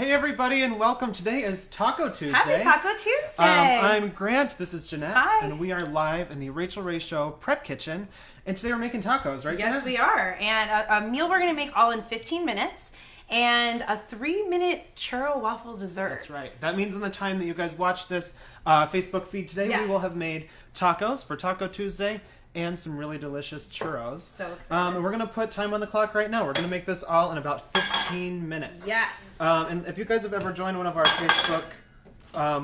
Hey everybody and welcome. Today is Taco Tuesday. Happy Taco Tuesday. I'm Grant, this is Jeanette. Hi. And we are live in the Rachael Ray Show prep kitchen. And today we're making tacos, right, Yes, Jeanette? we are. And a meal we're going to make all in 15 minutes. And a 3-minute churro waffle dessert. That's right. That means in the time that you guys watch this Facebook feed today, Yes. we will have made tacos for Taco Tuesday and some really delicious churros. So excited. And we're going to put time on the clock right now. We're going to make this all in about 15 minutes. Yes. And if you guys have ever joined one of our Facebook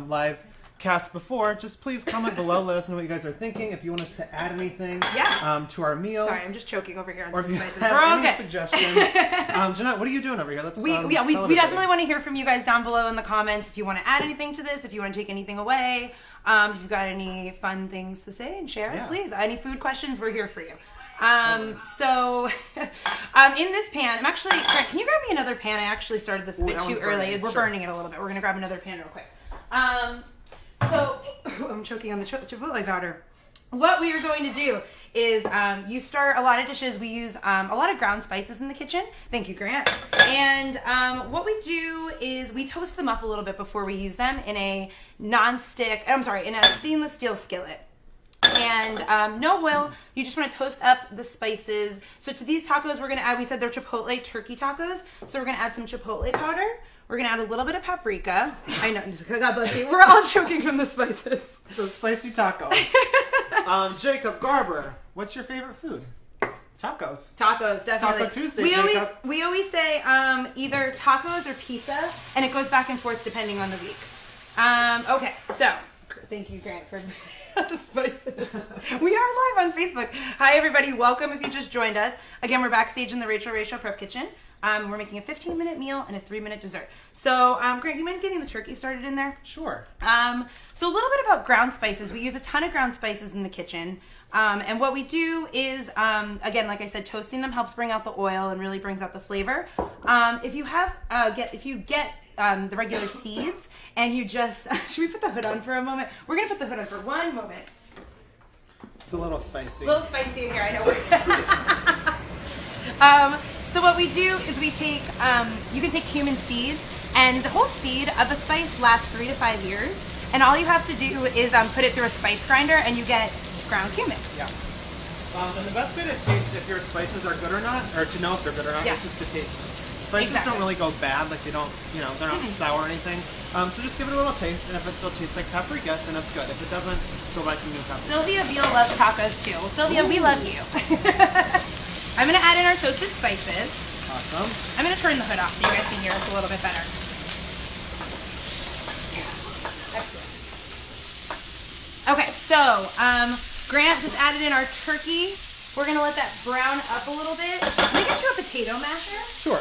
live casts before, just please comment below. Let us know what you guys are thinking. If you want us to add anything to our meal. Sorry, I'm just choking over here on Or some if you spices. have We're any okay. suggestions. Jeanette, what are you doing over here? Let's We tell definitely everybody. want to hear from you guys down below in the comments. If you want to add anything to this, if you want to take anything away, if you've got any fun things to say and share, please. Any food questions, we're here for you. So, in this pan, I'm actually, Grant, can you grab me another pan? I actually started this a bit too early. We're burning it a little bit. We're going to grab another pan real quick. So, I'm choking on the Chipotle powder. What we are going to do is you start a lot of dishes. We use a lot of ground spices in the kitchen. Thank you, Grant. And what we do is we toast them up a little bit before we use them in a in a stainless steel skillet. And no oil. You just want to toast up the spices. So to these tacos, we're going to add, we said they're Chipotle turkey tacos. So we're going to add some Chipotle powder. We're going to add a little bit of paprika. I know, God bless you. We're all choking from the spices. So spicy tacos. Jacob Garber, what's your favorite food? Tacos. Tacos, definitely. Taco Tuesday, Jacob. We always say either tacos or pizza, and it goes back and forth depending on the week. Okay, so thank you, Grant, for the spices. We are live on Facebook. Hi, everybody. Welcome if you just joined us. Again, we're backstage in the Rachael Ray Show prep kitchen. We're making a 15-minute meal and a 3-minute dessert. So, Grant, you mind getting the turkey started in there? Sure. So a little bit about ground spices. We use a ton of ground spices in the kitchen. And what we do is, again, like I said, toasting them helps bring out the oil and really brings out the flavor. If you get the regular seeds and you just, should we put the hood on for a moment? We're going to put the hood on for one moment. It's a little spicy. A little spicy in here, I know. So what we do is we take, you can take cumin seeds, and the whole seed of the spice lasts 3 to 5 years. And all you have to do is put it through a spice grinder, and you get ground cumin. Yeah. And the best way to taste if your spices are good or not, or to know if they're good or not, is just to taste them. Spices don't really go bad, like they don't, they're not sour or anything. So just give it a little taste, and if it still tastes like paprika, then it's good. If it doesn't, go buy some new paprika. Sylvia Veal loves tacos too. Well, Sylvia, we love you. I'm going to add in our toasted spices. Awesome. I'm going to turn the hood off so you guys can hear us a little bit better. Excellent. Okay, so Grant just added in our turkey. We're going to let that brown up a little bit. Let me get you a potato masher. Sure.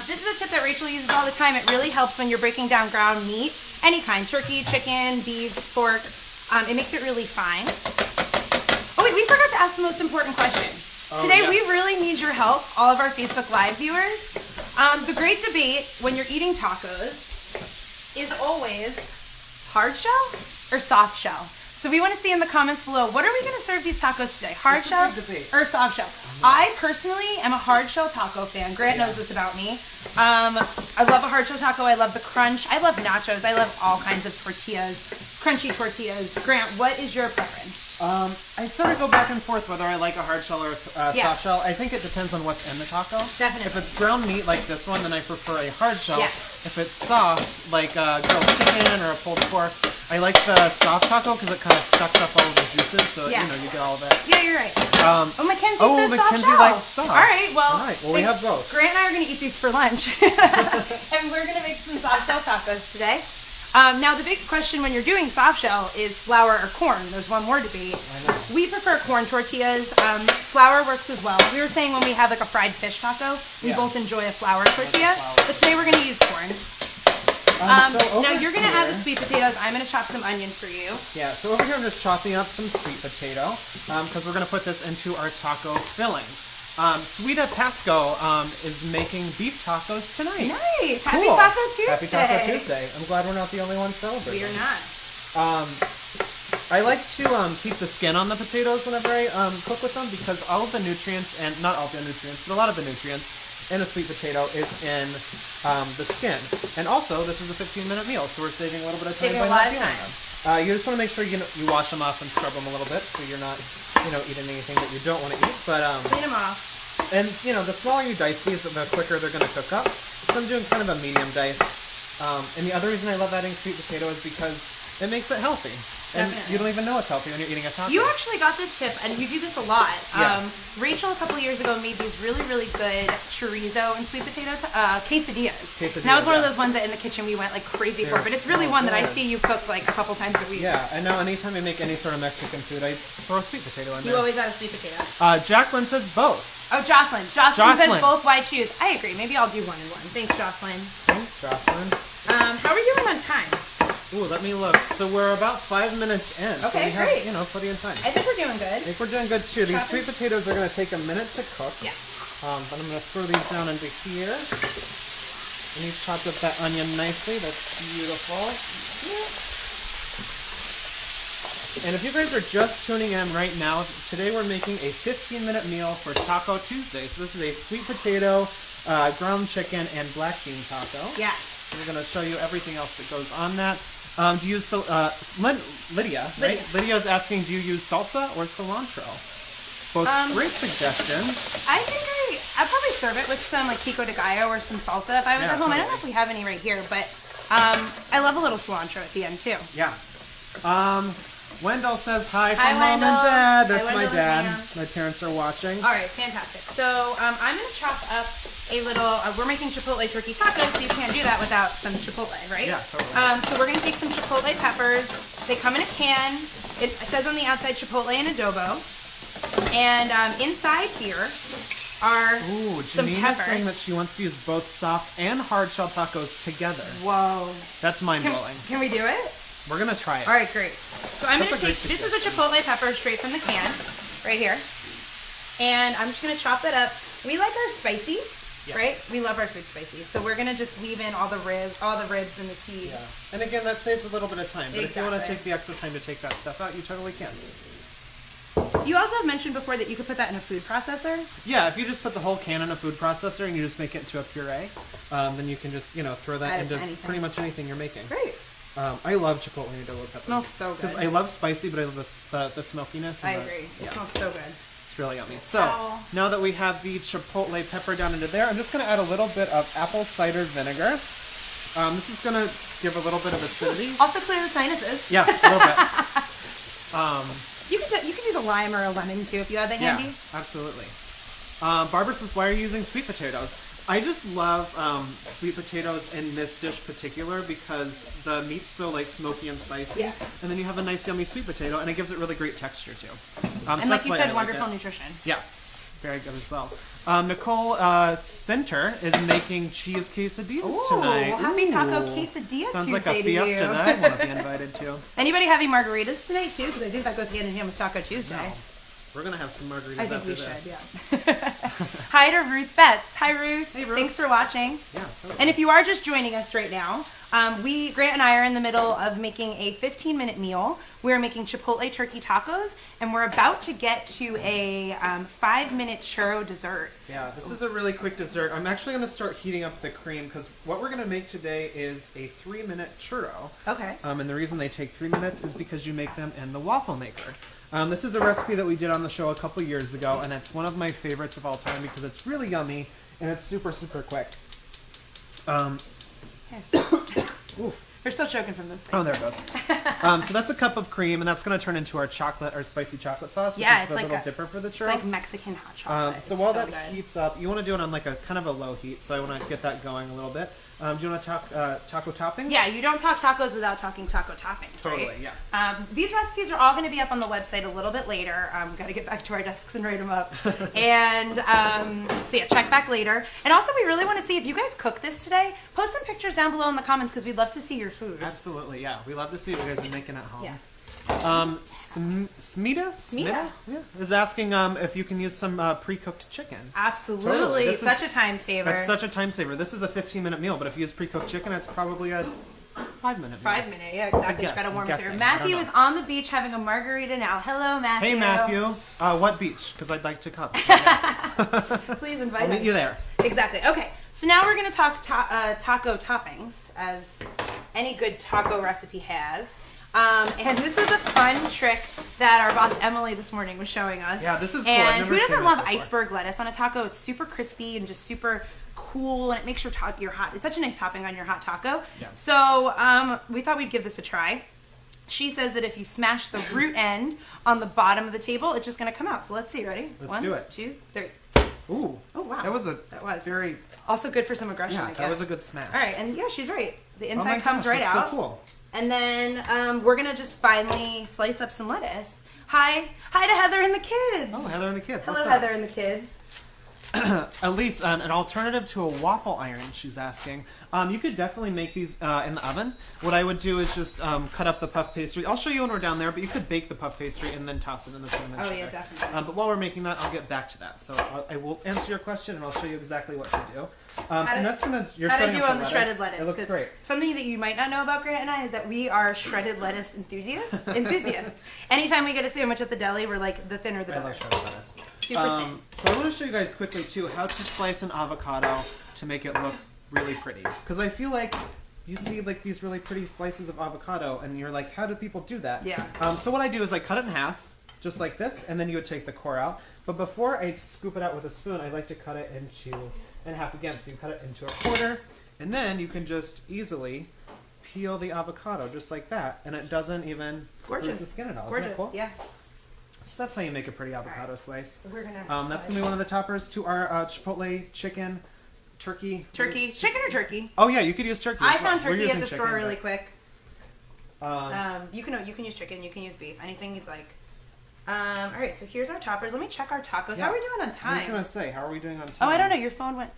This is a tip that Rachael uses all the time. It really helps when you're breaking down ground meat, any kind, turkey, chicken, beef, pork. It makes it really fine. Oh wait, we forgot to ask the most important question. Today we really need your help, all of our Facebook Live viewers. The great debate when you're eating tacos is always hard shell or soft shell. So we want to see in the comments below, what are we going to serve these tacos today? Hard shell or soft shell? I personally am a hard shell taco fan. Grant knows this about me. I love a hard shell taco. I love the crunch. I love nachos. I love all kinds of tortillas, crunchy tortillas. Grant, what is your preference? I sort of go back and forth whether I like a hard shell or a soft shell. I think it depends on what's in the taco. Definitely. If it's ground meat like this one, then I prefer a hard shell. Yes. If it's soft, like grilled chicken or a pulled pork, I like the soft taco because it kind of sucks up all of the juices, so you get all of it. Yeah, you're right. Mackenzie says Mackenzie soft shell. likes soft. All right, well, we have both. Grant and I are going to eat these for lunch, and we're going to make some soft shell tacos today. Now, the big question when you're doing soft shell is flour or corn. There's one more debate. We prefer corn tortillas. Flour works as well. We were saying when we have like a fried fish taco, we both enjoy a flour tortilla, but today we're going to use corn. Now you're going to add the sweet potatoes. I'm going to chop some onion for you. Yeah, so over here I'm just chopping up some sweet potato because we're going to put this into our taco filling. Sweeta Pasco is making beef tacos tonight. Nice! Cool. Happy Taco Tuesday! Happy Taco Tuesday. I'm glad we're not the only ones celebrating. We are not. I like to keep the skin on the potatoes whenever I cook with them because all of the nutrients, and not all the nutrients, but a lot of the nutrients, and a sweet potato is in the skin. And also, this is a 15-minute meal, so we're saving a little bit of time by not peeling them. You just want to make sure you wash them off and scrub them a little bit, so you're not eating anything that you don't want to eat. But clean them off. And the smaller you dice these, the quicker they're going to cook up. So I'm doing kind of a medium dice. And the other reason I love adding sweet potato is because it makes it healthy. And you don't even know it's healthy when you're eating a taco. You actually got this tip, and you do this a lot. Yeah. Rachel, a couple of years ago, made these really, really good chorizo and sweet potato quesadillas. And that was one of those ones that in the kitchen we went like crazy for. But it's really one that I see you cook like a couple times a week. Yeah, and now anytime I make any sort of Mexican food, I throw a sweet potato in there. You always add a sweet potato. Jacqueline says both. Oh, Jocelyn. Jocelyn says both. Why choose? I agree. Maybe I'll do one and one. Thanks, Jocelyn. Thanks, Jocelyn. How are we doing on time? Ooh, let me look. So we're about 5 minutes in. Okay, so we great. have, plenty of time. I think we're doing good. I think we're doing good too. These sweet potatoes are going to take a minute to cook. Yes. But I'm going to throw these down into here. And you've chopped up that onion nicely. That's beautiful. And if you guys are just tuning in right now, today we're making a 15-minute meal for Taco Tuesday. So this is a sweet potato, ground chicken, and black bean taco. Yes. We're going to show you everything else that goes on that. Do you use Lydia, right? Lydia's asking, do you use salsa or cilantro? Both great suggestions. I think I'd probably serve it with some like pico de gallo or some salsa if I was at home. Totally. I don't know if we have any right here, but I love a little cilantro at the end too. Yeah. Wendell says hi from Mom and Dad. That's my dad. My parents are watching. All right, fantastic. So I'm going to chop up a little, we're making Chipotle turkey tacos, so you can't do that without some Chipotle, right? Yeah, totally. So we're going to take some Chipotle peppers. They come in a can. It says on the outside Chipotle and adobo. And inside here are some peppers. Saying that she wants to use both soft and hard shell tacos together. Whoa. That's mind-blowing. Can we do it? We're going to try it. All right, great. So I'm going to take, this is a Chipotle pepper straight from the can, right here. And I'm just going to chop that up. We like our spicy, right? We love our food spicy. So we're going to just leave in all the ribs and the seeds. Yeah. And again, that saves a little bit of time. But if you want to take the extra time to take that stuff out, you totally can. You also have mentioned before that you could put that in a food processor. Yeah, if you just put the whole can in a food processor and you just make it into a puree, then you can just, throw that into pretty much anything you're making. Great. I love Chipotle and adobo peppers. It smells so good. Because I love spicy, but I love the smokiness. I agree. It smells so good. It's really yummy. So, now that we have the Chipotle pepper down into there, I'm just going to add a little bit of apple cider vinegar. This is going to give a little bit of acidity. Also clear the sinuses. Yeah, a little bit. You could use a lime or a lemon too if you had that handy. Yeah, absolutely. Barbara says, why are you using sweet potatoes? I just love sweet potatoes in this dish particular because the meat's so smoky and spicy. Yes. And then you have a nice yummy sweet potato and it gives it really great texture too. And so like you said, wonderful nutrition. Yeah, very good as well. Nicole Center is making cheese quesadillas tonight. Well, happy Taco Quesadilla Sounds Tuesday like a fiesta that I want to be invited to. Anybody having margaritas tonight too? Because I think that goes hand in hand with Taco Tuesday. No. We're going to have some margaritas after this. I think we should, yeah. Hi to Ruth Betts. Hi, Ruth. Hey, Ruth. Thanks for watching. Yeah, totally. And if you are just joining us right now, Grant and I are in the middle of making a 15-minute meal. We're making Chipotle turkey tacos, and we're about to get to a 5-minute churro dessert. Yeah, this is a really quick dessert. I'm actually going to start heating up the cream because what we're going to make today is a 3-minute churro. Okay. And the reason they take 3 minutes is because you make them in the waffle maker. This is a recipe that we did on the show a couple years ago, and it's one of my favorites of all time because it's really yummy and it's super, super quick. Oof. We're still choking from this thing. Oh, there it goes. So that's a cup of cream, and that's going to turn into our spicy chocolate sauce. Which is the little dipper for the churro. It's like Mexican hot chocolate. So while that heats up, you want to do it on like a kind of a low heat. So I want to get that going a little bit. Do you want to talk taco toppings? Yeah, you don't talk tacos without talking taco toppings, totally, right? Yeah. These recipes are all going to be up on the website a little bit later. Got to get back to our desks and write them up. And so yeah, check back later. And also, we really want to see if you guys cook this today. Post some pictures down below in the comments because we'd love to see your food. Absolutely, yeah. We love to see what you guys are making at home. Yes. Smita is asking if you can use some pre-cooked chicken. Absolutely. Totally. Such a time saver. That's such a time saver. This is a 15-minute meal, but if you use pre-cooked chicken, it's probably a 5-minute meal. 5-minute, yeah, exactly. Just gotta warm it through. Matthew is on the beach having a margarita now. Hello, Matthew. Hey, Matthew. What beach? Because I'd like to come. Please invite us. I'll meet you there. Exactly. Okay, so now we're going to talk taco toppings, as any good taco recipe has. And this was a fun trick that our boss Emily this morning was showing us. Yeah, this is cool. And who doesn't love iceberg lettuce on a taco? It's super crispy and just super cool, and it makes your hot. It's such a nice topping on your hot taco. Yeah. So we thought we'd give this a try. She says that if you smash the root end on the bottom of the table, it's just going to come out. So let's see. Ready? Let's do it. 1, 2, 3. Ooh. Oh, wow. That was very... Also good for some aggression, yeah, I guess. that was a good smash. All right, and yeah, she's right. The inside comes right out. So cool. And then we're going to just finally slice up some lettuce. Hi to Heather and the kids. Oh, Heather and the kids. Hello, Heather and the kids. Elise, an alternative to a waffle iron, she's asking. You could definitely make these in the oven. What I would do is just cut up the puff pastry. I'll show you when we're down there, but you could bake the puff pastry and then toss it in the cinnamon sugar. Oh, yeah, definitely. But while we're making that, I'll get back to that. So I will answer your question and I'll show you exactly what to do. So that's you're how to shredding do up on the shredded lettuce. It looks great. Something that you might not know about Grant and I is that we are shredded lettuce enthusiasts. Anytime we get a sandwich at the deli, we're like, the thinner the better. I love shredded lettuce. Super thin. So I want to show you guys quickly too how to slice an avocado to make it look really pretty. Because I feel like you see like these really pretty slices of avocado and you're like, how do people do that? Yeah. So what I do is I cut it in half, just like this, and then you would take the core out. But before I scoop it out with a spoon, I like to cut it in half again. So you cut it into a quarter, and then you can just easily peel the avocado just like that, and it doesn't even bruise the skin at all. Gorgeous. Isn't that cool? Yeah. So that's how you make a pretty avocado slice. We're gonna. That's gonna be one of the toppers to our Chipotle chicken, turkey. Chicken or turkey? Oh yeah, you could use turkey. I found turkey at the store really quick. You can use chicken. You can use beef. Anything you'd like. All right, so here's our toppers. Let me check our tacos. Yeah. How are we doing on time? I was gonna say, how are we doing on time? Oh, I don't know. Your phone went.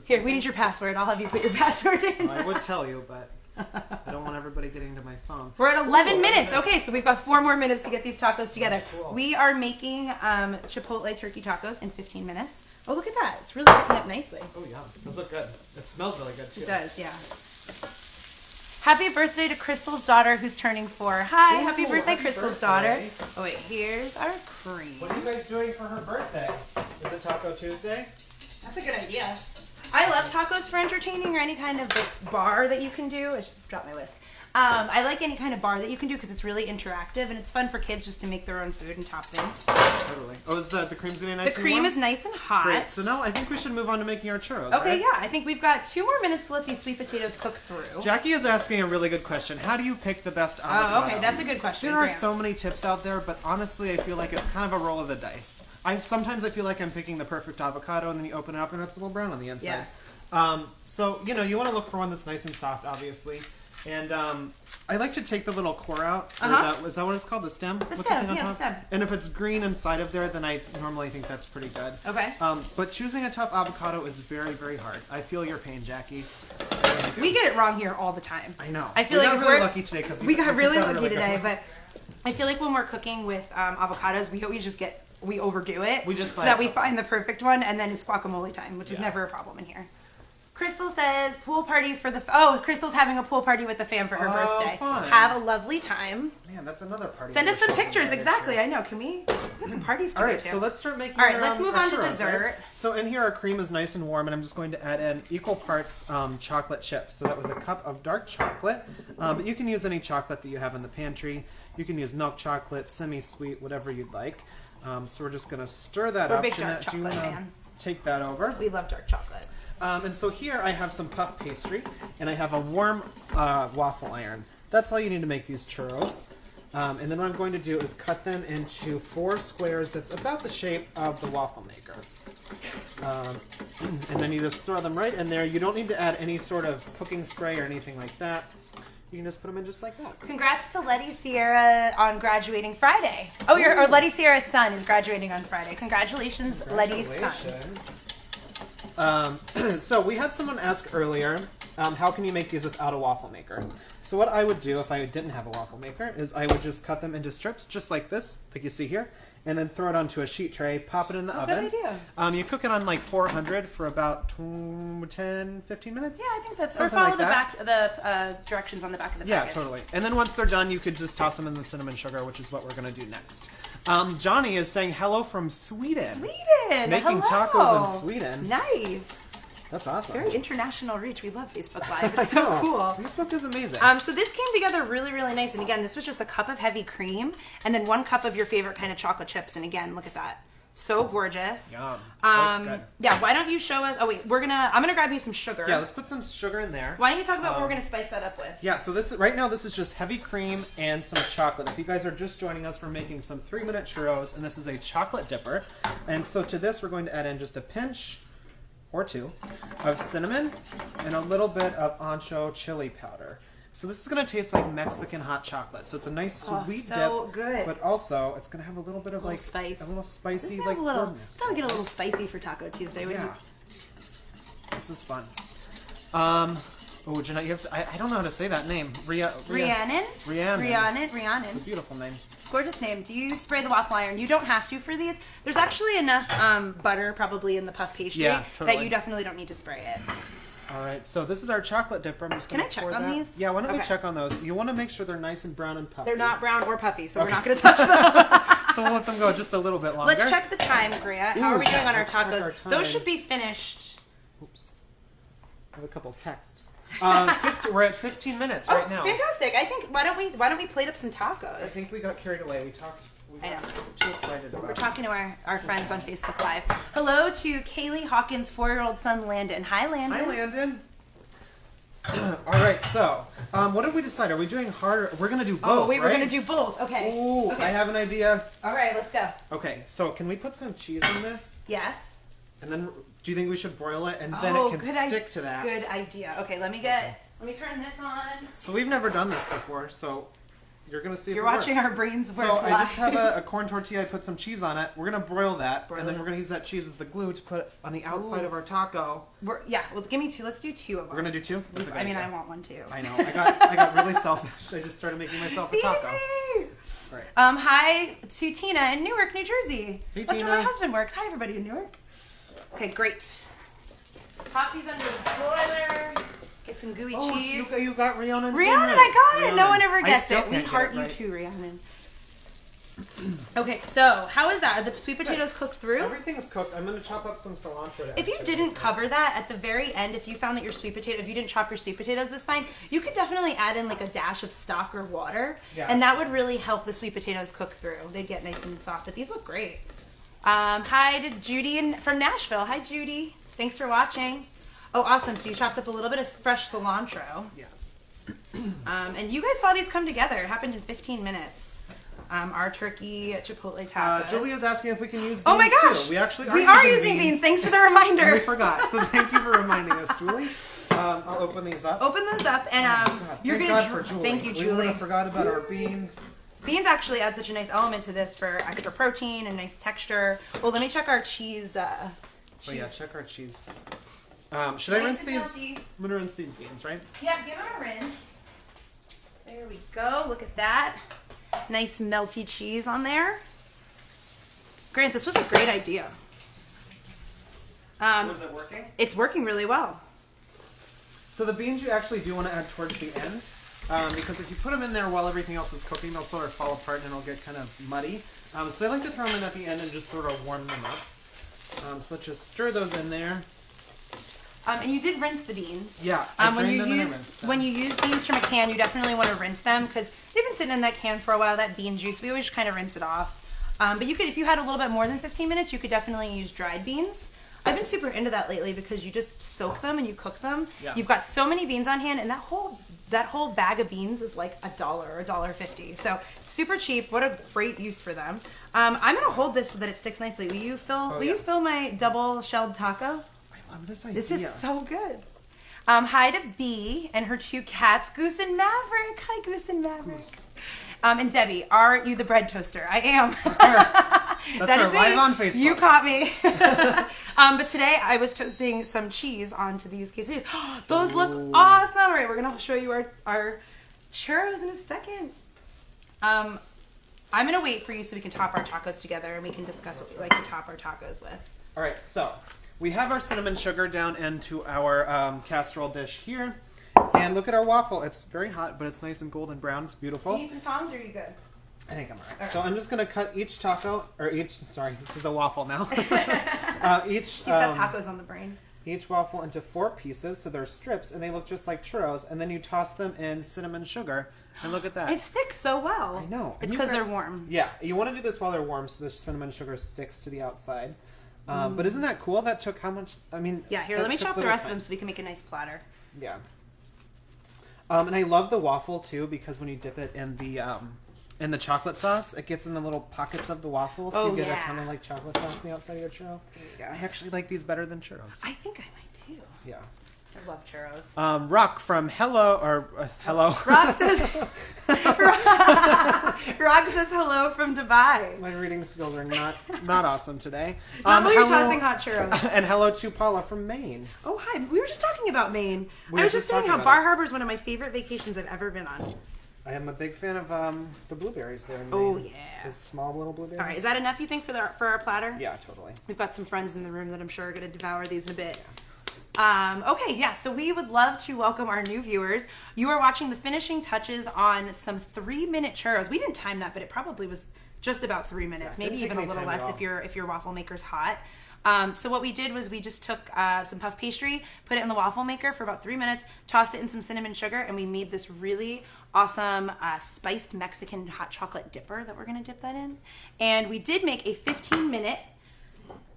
Here, we need your password. I'll have you put your password in. Well, I would tell you, but I don't want everybody getting to my phone. We're at 11 minutes. Okay, so we've got 4 more minutes to get these tacos together. Cool. We are making Chipotle turkey tacos in 15 minutes. Oh, look at that. It's really cooking up nicely. Oh yeah, those look good. It smells really good too. It does, yeah. Happy birthday to Crystal's daughter who's turning 4. Hi, Ooh, happy birthday, happy Crystal's birthday. daughter. Oh wait, here's our cream. What are you guys doing for her birthday? Is it Taco Tuesday? That's a good idea. I love tacos for entertaining or any kind of like, bar that you can do. I just dropped my whisk. I like any kind of bar that you can do because it's really interactive and it's fun for kids just to make their own food and top things. Totally. Oh, is the cream's getting nice The and cream warm? is nice and hot. Great. So now I think we should move on to making our churros. Okay, right? yeah. I think we've got 2 more minutes to let these sweet potatoes cook through. Jackie is asking a really good question. How do you pick the best avocado? Oh, okay. That's a good question. There are Graham. so many tips out there, but honestly, I feel like it's kind of a roll of the dice. Sometimes I feel like I'm picking the perfect avocado, and then you open it up, and it's a little brown on the inside. Yes. So, you know, you want to look for one that's nice and soft, obviously. And I like to take the little core out. Is that what it's called? The stem? The stem, yeah, the stem. And if it's green inside of there, then I normally think that's pretty good. Okay. But choosing a tough avocado is very, very hard. I feel your pain, Jackie. We get it wrong here all the time. I know. I feel we like got really lucky today because we got really lucky today, but I feel like when we're cooking with avocados, we always just we overdo it. We just so that we find the perfect one, and then it's guacamole time, which is never a problem in here. Crystal says pool party for the Crystal's having a pool party with the fam for her birthday. Fun. Have a lovely time. Man, that's another party. Send us some pictures. Exactly. I know. Can we get some parties to All go right, to? so let's start making. All right, let's move on to churros, dessert. Right? So in here, our cream is nice and warm, and I'm just going to add in equal parts chocolate chips. So that was a cup of dark chocolate, but you can use any chocolate that you have in the pantry. You can use milk chocolate, semi-sweet, whatever you'd like. So we're just going to stir that up. We're big Jeanette, dark chocolate fans. Take that over. We love dark chocolate. And so here I have some puff pastry, and I have a warm waffle iron. That's all you need to make these churros. And then what I'm going to do is cut them into 4 squares that's about the shape of the waffle maker. And then you just throw them right in there. You don't need to add any sort of cooking spray or anything like that. You can just put them in just like that. Congrats to Letty Sierra on graduating Friday. Oh, or Letty Sierra's son is graduating on Friday. Congratulations. Letty's son. So we had someone ask earlier, how can you make these without a waffle maker? So what I would do if I didn't have a waffle maker is I would just cut them into strips just like this, like you see here, and then throw it onto a sheet tray, pop it in the oven. Good idea. You cook it on like 400 for about 10, 15 minutes. Yeah, I think that's something or follow like the directions on the back of the package. Yeah, totally. And then once they're done, you could just toss them in the cinnamon sugar, which is what we're going to do next. Johnny is saying hello from Sweden. Sweden! Making tacos in Sweden. Nice. That's awesome. Very international reach. We love Facebook Live. It's so cool. Facebook is amazing. So this came together really, really nice. And again, this was just a cup of heavy cream and then 1 cup of your favorite kind of chocolate chips. And again, look at that. So gorgeous. Yum. Looks good. Yeah, why don't you show us... Oh, wait. I'm going to grab you some sugar. Yeah, let's put some sugar in there. Why don't you talk about what we're going to spice that up with? Yeah, so right now this is just heavy cream and some chocolate. If you guys are just joining us, we're making some 3-minute churros, and this is a chocolate dipper. And so to this, we're going to add in just a pinch or 2 of cinnamon and a little bit of ancho chili powder. So this is going to taste like Mexican hot chocolate. So it's a nice sweet dip, good. but also it's going to have a little bit of spice. A little spicy, this like a little. goodness. I thought we'd get a little spicy for Taco Tuesday. Yeah, this is fun. Oh, Jeanette, you have to, I don't know how to say that name. Rhiannon. It's a beautiful name. Gorgeous name. Do you spray the waffle iron? You don't have to for these. There's actually enough butter probably in the puff pastry that you definitely don't need to spray it. All right, so this is our chocolate dipper. I'm just Can I check on these? Yeah, why don't we check on those? You want to make sure they're nice and brown and puffy. They're not brown or puffy, so we're not going to touch them. So we'll let them go just a little bit longer. Let's check the time, Gria. How are we doing on our tacos? Those should be finished. Oops. I have a couple texts. We're at 15 minutes right now. Fantastic. I think why don't we plate up some tacos? I think we got carried away. We got too excited about it. We're talking to our friends on Facebook Live. Hello to Kaylee Hawkins' 4-year-old son Landon. Hi, Landon. Hi, Landon. All right, so what did we decide? Are we doing harder? We're going to do both, Oh, wait, we're going to do both. Okay. Ooh, okay. I have an idea. All right, let's go. Okay, so can we put some cheese in this? Yes. And then do you think we should broil it and then it can stick to that? Good idea. Okay, let me turn this on. So we've never done this before, so you're going to see if You're it watching works. our brains work So live. I just have a corn tortilla. I put some cheese on it. We're going to broil that, and then we're going to use that cheese as the glue to put on the outside of our taco. Well, give me 2. Let's do 2 of them. We're going to do 2? That's a good idea. I want 1 too. I know. I got really selfish. I just started making myself a taco. Right. Hi to Tina in Newark, New Jersey. Hey, That's Tina. where my husband works. Hi, everybody in Newark. Okay, great. Pop these under the broiler. Get some gooey cheese. You got Rhiannon. Rhiannon, I got it. No one ever guessed it. We can't heart get it you too, Rhiannon. Okay, so how is that? Are the sweet potatoes cooked through? Everything is cooked. I'm going to chop up some cilantro. If you didn't cover that at the very end, if you found that your sweet potato, if you didn't chop your sweet potatoes this fine, you could definitely add in like a dash of stock or water, and that would really help the sweet potatoes cook through. They'd get nice and soft, but these look great. Hi to Judy from Nashville. Hi, Judy. Thanks for watching. Oh, awesome. So you chopped up a little bit of fresh cilantro. Yeah. And you guys saw these come together. It happened in 15 minutes. Our turkey Chipotle tacos. Julia's asking if we can use beans. Oh my gosh! Too. We actually are using beans. Thanks for the reminder. And we forgot. So thank you for reminding us, Julie. I'll open these up. Open those up, and you're gonna. Thank you, We Julie. would have forgot about our beans. Beans actually add such a nice element to this for extra protein and nice texture. Well, let me check our cheese. Oh yeah, check our cheese. Should I rinse these? I'm gonna rinse these beans, right? Yeah, give them a rinse. There we go. Look at that. Nice melty cheese on there. Grant, this was a great idea. Was it working? It's working really well. So the beans you actually do want to add towards the end, because if you put them in there while everything else is cooking, they'll sort of fall apart and it'll get kind of muddy. So I like to throw them in at the end and just sort of warm them up. So let's just stir those in there. And you did rinse the beans. Yeah, when you use beans from a can, you definitely want to rinse them because they've been sitting in that can for a while. That bean juice, we always just kind of rinse it off. But you could, if you had a little bit more than 15 minutes, you could definitely use dried beans. I've been super into that lately because you just soak them and you cook them. Yeah. You've got so many beans on hand, and that whole bag of beans is like $1 or $1.50. So super cheap. What a great use for them. I'm gonna hold this so that it sticks nicely. Will you fill my double shelled taco? I love this idea. This is so good. Hi to Bee and her 2 cats, Goose and Maverick. Hi, Goose and Maverick. Goose. And Debbie, are you the bread toaster? I am. That's her. That's her live on Facebook. You caught me. But today I was toasting some cheese onto these quesadillas. Those look awesome. All right, we're going to show you our churros in a second. I'm going to wait for you so we can top our tacos together and we can discuss what we like to top our tacos with. All right, so we have our cinnamon sugar down into our casserole dish here. And look at our waffle. It's very hot, but it's nice and golden brown. It's beautiful. Do you need some tongs or are you good? I think I'm all right. So I'm just going to cut each taco, sorry, this is a waffle now. He's got tacos on the brain. Each waffle into 4 pieces, so they're strips, and they look just like churros. And then you toss them in cinnamon sugar, and look at that. It sticks so well. I know. It's because they're warm. Yeah, you want to do this while they're warm, so the cinnamon sugar sticks to the outside. But isn't that cool? That took how much? I mean, yeah. Here, let me chop the rest of them so we can make a nice platter. Yeah. And I love the waffle too because when you dip it in the chocolate sauce, it gets in the little pockets of the waffle, so you get a ton of like chocolate sauce on the outside of your churro. There you go. I actually like these better than churros. I think I might too. Yeah. I love churros. Rock from Hello. Rock says, Rock says hello from Dubai. My reading skills are not awesome today. Not while you're tossing hot churros. And hello to Paula from Maine. Oh, hi. We were just talking about Maine. I was just saying how Bar Harbor is one of my favorite vacations I've ever been on. I am a big fan of the blueberries there in Maine. Oh, yeah. The small little blueberries. All right. Is that enough, you think, for our platter? Yeah, totally. We've got some friends in the room that I'm sure are going to devour these in a bit. Okay, yeah, so we would love to welcome our new viewers. You are watching the finishing touches on some 3-minute churros. We didn't time that, but it probably was just about 3 minutes, maybe even a little less if your waffle maker's hot. So what we did was we just took some puff pastry, put it in the waffle maker for about 3 minutes, tossed it in some cinnamon sugar, and we made this really awesome spiced Mexican hot chocolate dipper that we're going to dip that in. And we did make a 15-minute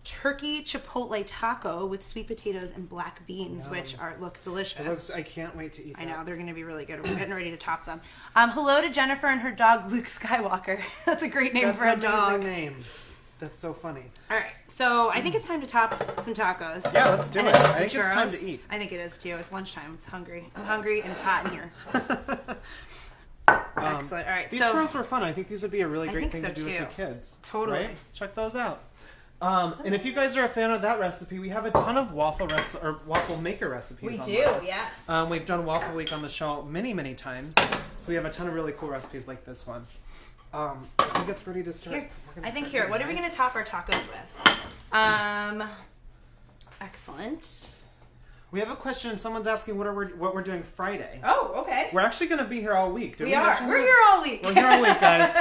turkey chipotle taco with sweet potatoes and black beans, which look delicious. I can't wait to eat that. I know, they're going to be really good. We're getting ready to top them. Hello to Jennifer and her dog, Luke Skywalker. That's a great name for a dog. That's an amazing name. That's so funny. All right, so I think it's time to top some tacos. Yeah, let's do it. I think it's time to eat. I think it is too. It's lunchtime. It's hungry. I'm hungry and it's hot in here. Excellent. All right, these churros were fun. I think these would be a really great thing to do with the kids. Totally. Right? Check those out. And if you guys are a fan of that recipe, we have a ton of waffle maker recipes. We do, yes. We've done Waffle Week on the show many, many times, so we have a ton of really cool recipes like this one. I think it's ready to start. What are we going to top our tacos with? Excellent. We have a question. Someone's asking what we're doing Friday. Oh, okay. We're actually going to be here all week. We're here all week. We're here all week, guys.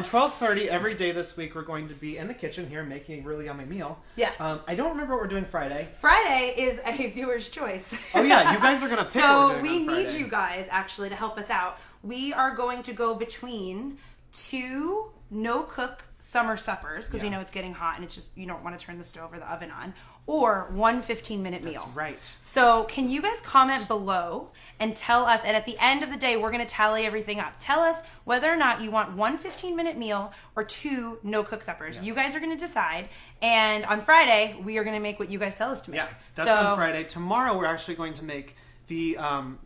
12:30 every day this week. We're going to be in the kitchen here making a really yummy meal. Yes. I don't remember what we're doing Friday. Friday is a viewer's choice. Oh yeah, you guys are going to pick what we're doing on Friday. So we need you guys actually to help us out. We are going to go between 2 no-cook summer suppers because we know it's getting hot and it's just you don't want to turn the stove or the oven on, or 1 15-minute meal. That's right. So can you guys comment below and tell us, and at the end of the day we're going to tally everything up. Tell us whether or not you want 1 15-minute meal or 2 no-cook suppers. Yes. You guys are going to decide, and on Friday we are going to make what you guys tell us to make. Yeah, that's on Friday. Tomorrow we're actually going to make the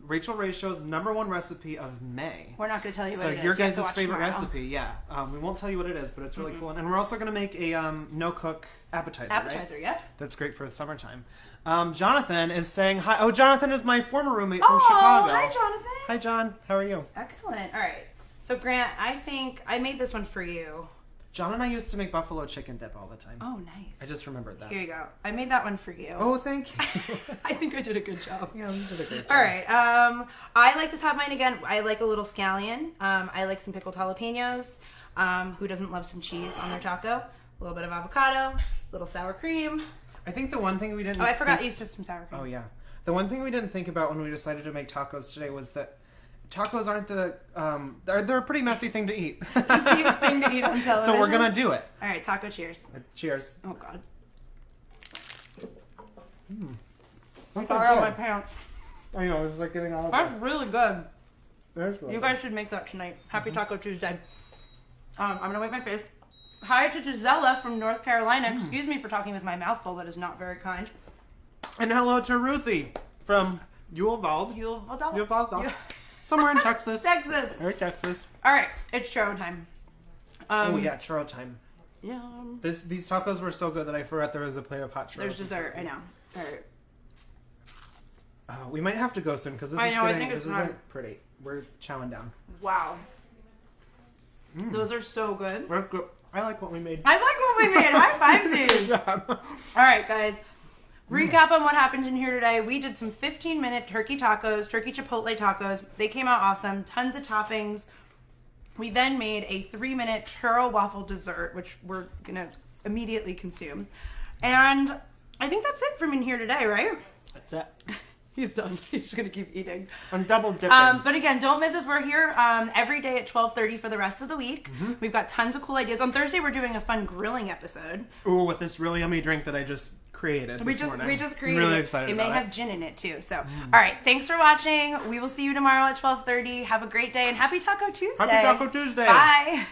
Rachael Ray Show's #1 recipe of May. We're not going to tell you what it is. So your guys' favorite recipe, yeah. We won't tell you what it is, but it's really cool. And we're also going to make a no-cook appetizer, right? Yeah. That's great for the summertime. Jonathan is saying hi. Oh, Jonathan is my former roommate from Chicago. Hi, Jonathan. Hi, John. How are you? Excellent. All right. So, Grant, I think I made this one for you. John and I used to make buffalo chicken dip all the time. Oh, nice. I just remembered that. Here you go. I made that one for you. Oh, thank you. I think I did a good job. Yeah, you did a great job. All right. I like to top mine again. I like a little scallion. I like some pickled jalapenos. Who doesn't love some cheese on their taco? A little bit of avocado. A little sour cream. I think the one thing we didn't... Oh, I forgot you used some sour cream. Oh, yeah. The one thing we didn't think about when we decided to make tacos today was that tacos aren't the... they're a pretty messy thing to eat. The easiest thing to eat on television. So we're going to do it. All right, taco cheers. Cheers. Oh, God. I'm sorry on my pants. I know, it's like getting all over. That's really good. Really you guys should make that tonight. Happy Taco Tuesday. I'm going to wipe my face. Hi to Gisela from North Carolina. Excuse me for talking with my mouth full. That is not very kind. And hello to Ruthie from Uvalde. Somewhere in Texas. Texas. Or Texas. All right, it's churro time. Oh yeah, churro time. Yum. These tacos were so good that I forgot there was a plate of hot churros. There's dessert. I know. All right. We might have to go soon because this isn't pretty. We're chowing down. Wow. Those are so good. We're good. I like what we made. I like what we made. High five, All right, guys. Recap on what happened in here today. We did some 15-minute turkey tacos, turkey chipotle tacos. They came out awesome. Tons of toppings. We then made a 3-minute churro waffle dessert, which we're going to immediately consume. And I think that's it from in here today, right? That's it. He's done. He's just going to keep eating. I'm double dipping. But again, don't miss us. We're here every day at 12:30 for the rest of the week. We've got tons of cool ideas. On Thursday, we're doing a fun grilling episode. Ooh, with this really yummy drink that I just created this morning. We just created I'm really it. excited It about may have gin in it, too. So, all right. Thanks for watching. We will see you tomorrow at 12:30. Have a great day, and happy Taco Tuesday. Happy Taco Tuesday. Bye.